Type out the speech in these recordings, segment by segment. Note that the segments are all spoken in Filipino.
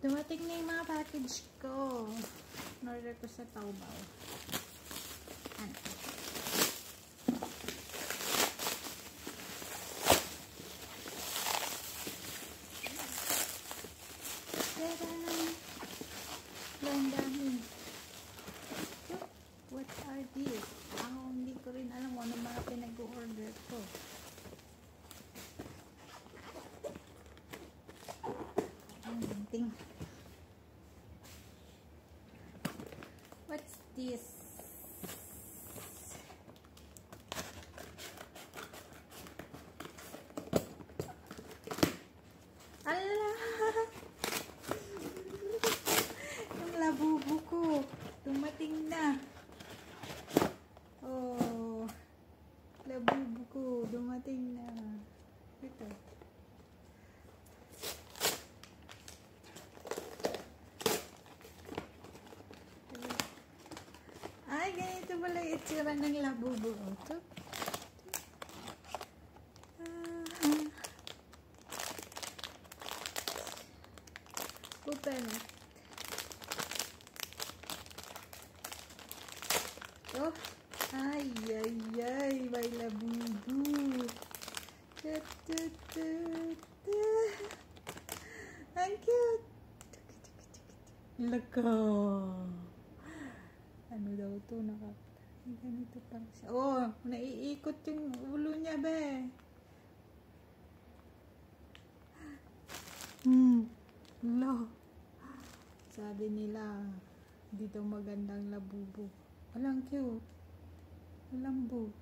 Dumating na yung mga package ko. In-order ko sa Taobao. Ano? Landahin. What are these? Hindi ko rin alam kung ano mga pinag-order ko. What's this? Allah! Yung labubo ko. Dumating na. Oh. Labubo ko. Dumating na. Ito. Ay, ganito pala yung itsura ng labubo. Ito. Open it. Oh. Ay, ay, ay. May labubo. Ang cute. Laka. Ano daw ito? Ganito pang siya. Oh, naiikot yung ulo niya, be. No. Sabi nila, dito magandang labubo. Walang cute. Malambot.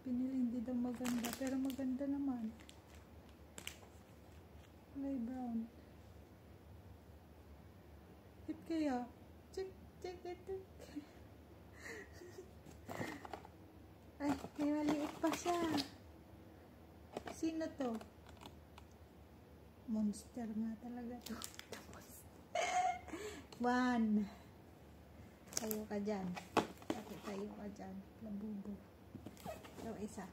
Pinili hindi daw maganda, pero maganda naman. Kulay brown. Cute kaya? Check. Ay, may maliit pa siya. Sino to? Monster nga talaga to. One. Tayo ka dyan. Tayo ka dyan. Labubo. Ito, isa.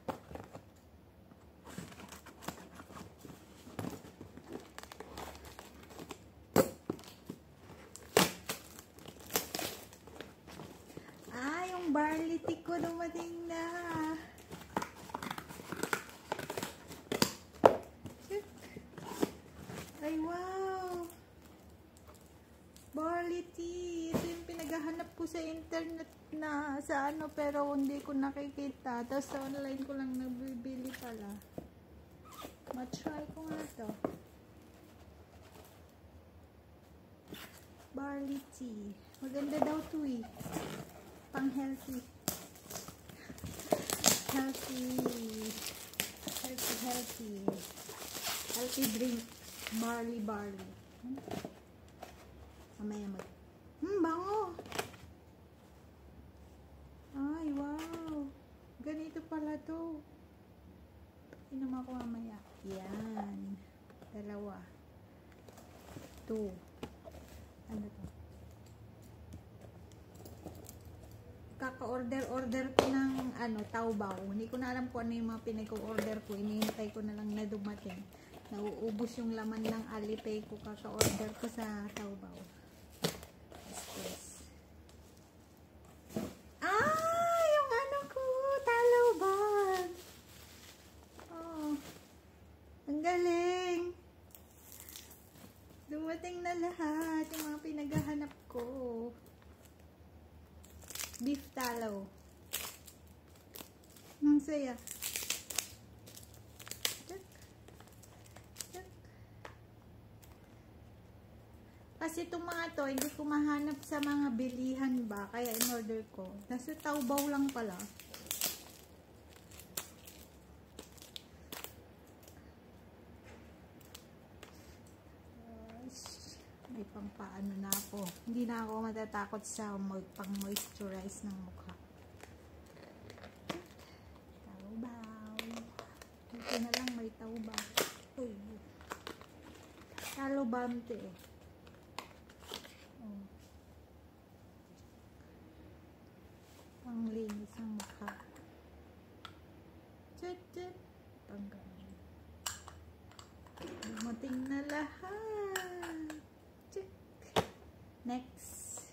Yung barley tea ko dumating na. Ay, wow. Barley tea. Ito yung pinaghahanap ko sa internet na sa ano, pero hindi ko nakikita. Tapos sa online ko lang nabibili pala. Ma-try ko nga to. Barley tea. Maganda daw to eh. Pang healthy. Healthy drink. Barley. Mamaya bango. Ay, wow. Ganito pala to. Inom ako mamaya. Yan. Dalawa. 2. Ano to? Kaka-order ko ng Taobao. Hindi ko na alam kung ano yung mga pinag-order ko. Inihintay ko na lang na dumating. Nauubos yung laman ng Alipay ko. Kaka-order ko sa Taobao. Yung ano ko. Taluban. Oh. Ang galing. Dumating na lahat. Yung mga pinaghahanap ko. Beef tallow. Ang saya. Kasi itong mga to, hindi ko mahanap sa mga bilihan ba. Kaya in-order ko. Nasa Taobao lang pala. May pampaano na ako. Hindi na ako matatakot sa pang-moisturize ng mukha. Taobao. Ito na lang may Taobao. Uy. Talobante eh. Oh. Panglinis ng mukha. Tut. Panggaling. Dumating dumating na lahat. Check. Next.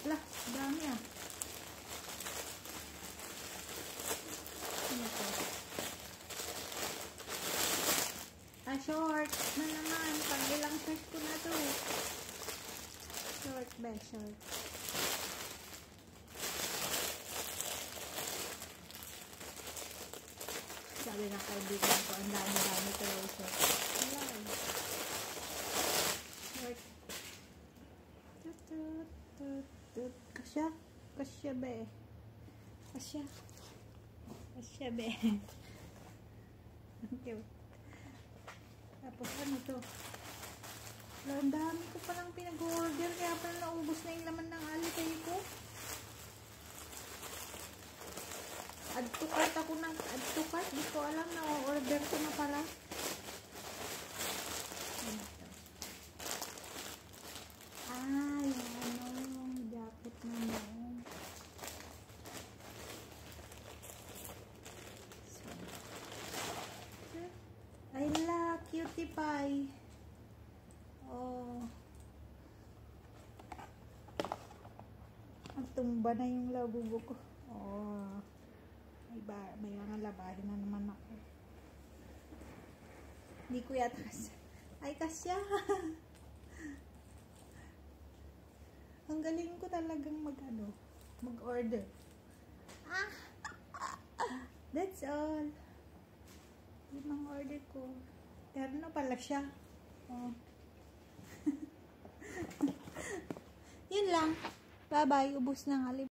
Wala, dami ah. Ano to? Short na naman. Pag ilang shirt ko na to. Short ba? Short. Sabi ng kaibigan ko, ang dami-dami ko yung short. Wala eh. Short. Tut. Kasya? Kasya ba eh? Kasya. Kasya ba eh? Okay. Tapos ano to? Ang dami ko palang pinag-order kaya pala naubos na yung laman ng alikay ko. Add to cart ako ng add to cart. Di ko alam na order ko na pala. Ano to? Yung jacket na noon. Ay la, cutie pie. Oh. Ang tumba na yung labubo ko. Oh. May mga labahin na naman ako. Hindi ko yata kasi. Ay, kasya. Ang galing ko talagang mag-order. That's all. Yung mga order ko. Pero na pala siya. Oh. Yun lang. Bye-bye. Ubus na nga.